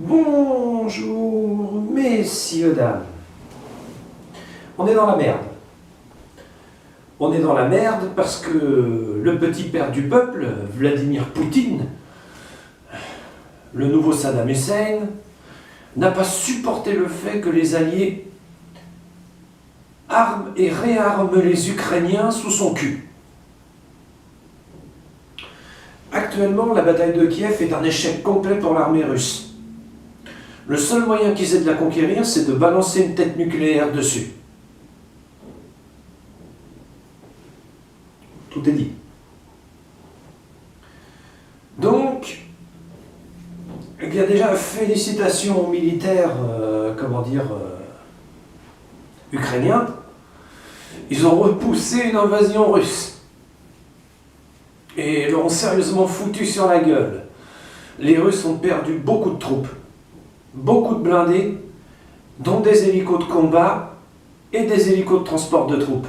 Bonjour, messieurs, dames. On est dans la merde. On est dans la merde parce que le petit père du peuple, Vladimir Poutine, le nouveau Saddam Hussein, n'a pas supporté le fait que les Alliés arment et réarment les Ukrainiens sous son cul. Actuellement, la bataille de Kiev est un échec complet pour l'armée russe. Le seul moyen qu'ils aient de la conquérir, c'est de balancer une tête nucléaire dessus. Tout est dit. Donc, il y a déjà félicitations aux militaires, ukrainiens. Ils ont repoussé une invasion russe. Et l'ont sérieusement foutu sur la gueule. Les Russes ont perdu beaucoup de troupes, beaucoup de blindés, dont des hélicos de combat et des hélicos de transport de troupes.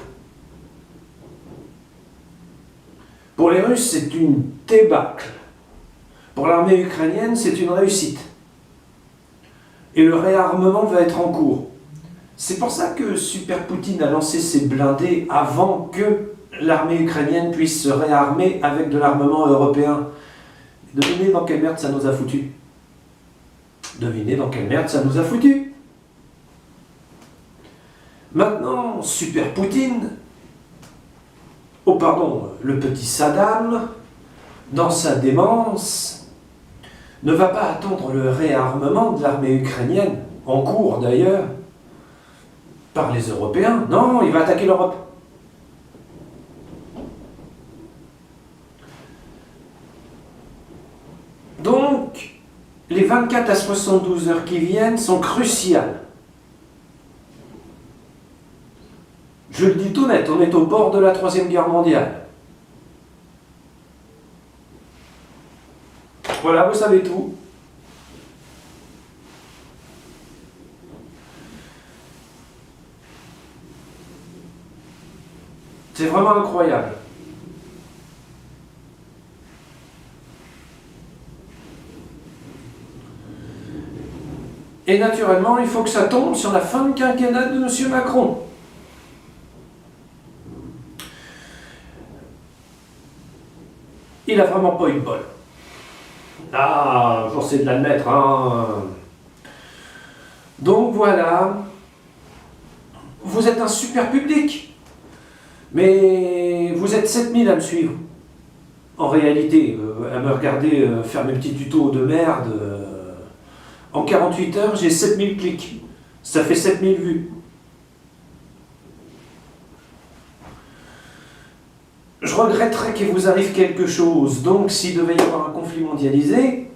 Pour les Russes, c'est une débâcle. Pour l'armée ukrainienne, c'est une réussite. Et le réarmement va être en cours. C'est pour ça que Super Poutine a lancé ses blindés avant que l'armée ukrainienne puisse se réarmer avec de l'armement européen. Devinez dans quelle merde ça nous a foutu. Devinez dans quelle merde ça nous a foutu. Maintenant, Super Poutine, le petit Saddam, dans sa démence, ne va pas attendre le réarmement de l'armée ukrainienne, en cours d'ailleurs, par les Européens. Non, il va attaquer l'Europe. Donc, les 24 à 72 heures qui viennent sont cruciales. Je le dis tout net, on est au bord de la Troisième Guerre mondiale. Voilà, vous savez tout. C'est vraiment incroyable. Et naturellement, il faut que ça tombe sur la fin de quinquennat de M. Macron. Il a vraiment pas eu de bol. Ah, force est de l'admettre, hein. Donc voilà. Vous êtes un super public. Mais vous êtes 7000 à me suivre. En réalité, à me regarder faire mes petits tutos de merde. En 48 heures, j'ai 7000 clics. Ça fait 7000 vues. Je regretterais qu'il vous arrive quelque chose. Donc, s'il devait y avoir un conflit mondialisé,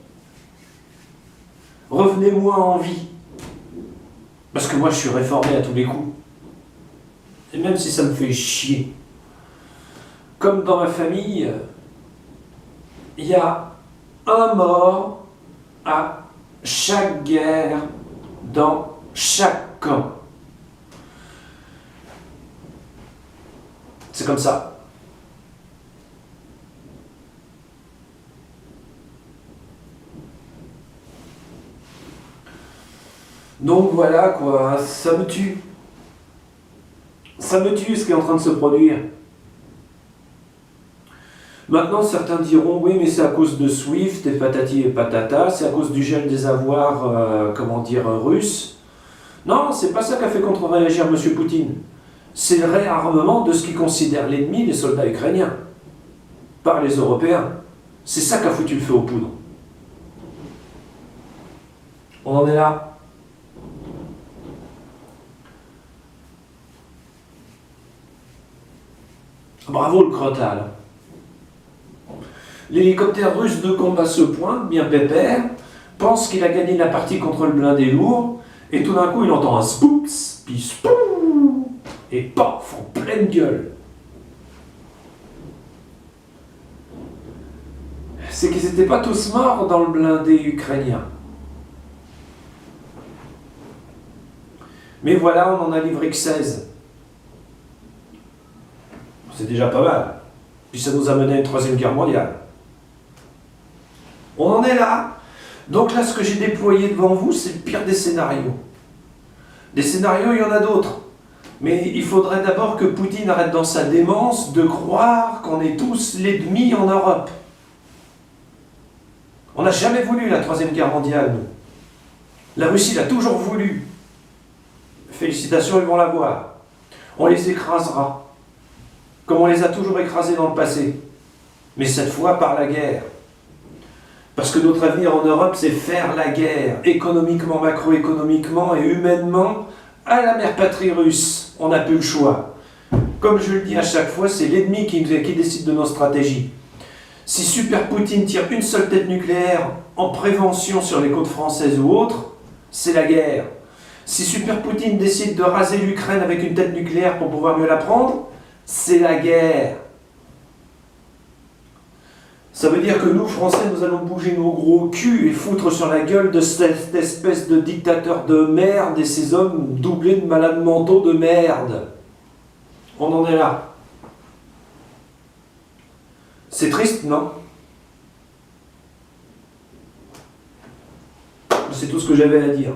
revenez-moi en vie. Parce que moi, je suis réformé à tous les coups. Et même si ça me fait chier. Comme dans ma famille, il y a un mort à chaque guerre, dans chaque camp. C'est comme ça. Donc voilà quoi, ça me tue. Ça me tue ce qui est en train de se produire. Maintenant, certains diront, oui, mais c'est à cause de SWIFT et patati et patata, c'est à cause du gel des avoirs, russes. Non, c'est pas ça qu'a fait contre-réagir M. Poutine. C'est le réarmement de ce qu'il considère l'ennemi, les soldats ukrainiens, par les Européens. C'est ça qu'a foutu le feu aux poudres. On en est là. Bravo le crottal. L'hélicoptère russe de combat se pointe, bien pépère, pense qu'il a gagné la partie contre le blindé lourd, et tout d'un coup il entend un spooks, puis spouh, et paf, en pleine gueule. C'est qu'ils n'étaient pas tous morts dans le blindé ukrainien. Mais voilà, on en a livré que 16. C'est déjà pas mal. Puis ça nous a mené à une troisième guerre mondiale. On en est là. Donc là, ce que j'ai déployé devant vous, c'est le pire des scénarios. Des scénarios, il y en a d'autres. Mais il faudrait d'abord que Poutine arrête dans sa démence de croire qu'on est tous l'ennemi en Europe. On n'a jamais voulu la Troisième Guerre mondiale, nous. La Russie l'a toujours voulu. Félicitations, ils vont l'avoir. On les écrasera, comme on les a toujours écrasés dans le passé. Mais cette fois par la guerre. Parce que notre avenir en Europe, c'est faire la guerre, économiquement, macroéconomiquement et humainement, à la mère patrie russe. On n'a plus le choix. Comme je le dis à chaque fois, c'est l'ennemi qui décide de nos stratégies. Si Super Poutine tire une seule tête nucléaire en prévention sur les côtes françaises ou autres, c'est la guerre. Si Super Poutine décide de raser l'Ukraine avec une tête nucléaire pour pouvoir mieux la prendre, c'est la guerre. Ça veut dire que nous, Français, nous allons bouger nos gros culs et foutre sur la gueule de cette espèce de dictateur de merde et ces hommes doublés de malades mentaux de merde. On en est là. C'est triste, non? C'est tout ce que j'avais à dire.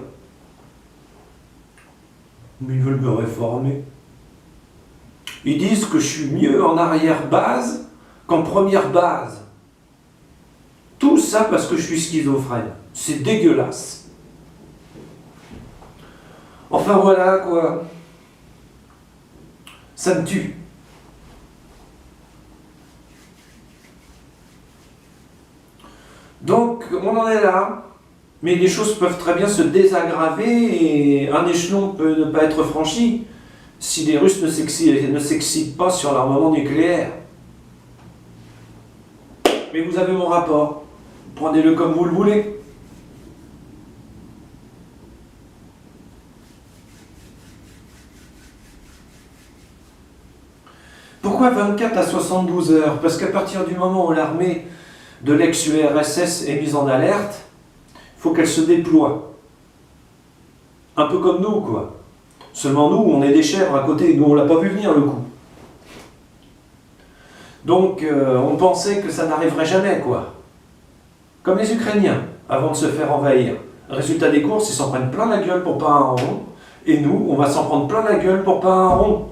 Mais ils veulent me réformer. Ils disent que je suis mieux en arrière-base qu'en première base. Tout ça parce que je suis schizophrène. C'est dégueulasse. Enfin voilà quoi. Ça me tue. Donc on en est là. Mais les choses peuvent très bien se désaggraver et un échelon peut ne pas être franchi si les Russes ne s'excitent pas sur l'armement nucléaire. Mais vous avez mon rapport. Prenez-le comme vous le voulez. Pourquoi 24 à 72 heures? Parce qu'à partir du moment où l'armée de l'ex-URSS est mise en alerte, il faut qu'elle se déploie. Un peu comme nous, quoi. Seulement nous, on est des chèvres à côté, nous on l'a pas vu venir le coup. Donc on pensait que ça n'arriverait jamais, quoi. Comme les Ukrainiens, avant de se faire envahir. Résultat des courses, ils s'en prennent plein la gueule pour pas un rond. Et nous, on va s'en prendre plein la gueule pour pas un rond.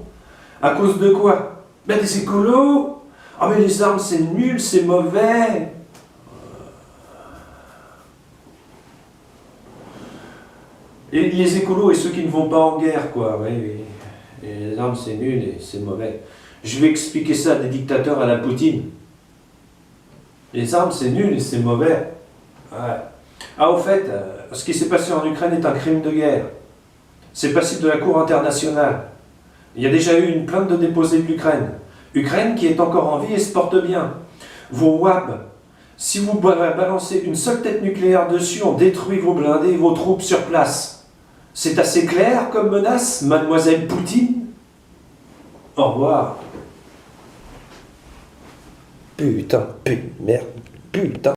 À cause de quoi? Ben des écolos. Ah mais les armes c'est nul, c'est mauvais. Et les écolos et ceux qui ne vont pas en guerre, quoi. Oui, oui. Et les armes c'est nul et c'est mauvais. Je vais expliquer ça à des dictateurs à la Poutine. Les armes, c'est nul et c'est mauvais. Ouais. Ah, au fait, ce qui s'est passé en Ukraine est un crime de guerre. C'est passible de la Cour internationale. Il y a déjà eu une plainte de déposée de l'Ukraine. Ukraine qui est encore en vie et se porte bien. Vos WAB, si vous balancez une seule tête nucléaire dessus, on détruit vos blindés et vos troupes sur place. C'est assez clair comme menace, mademoiselle Poutine? Au revoir. Putain, merde, putain.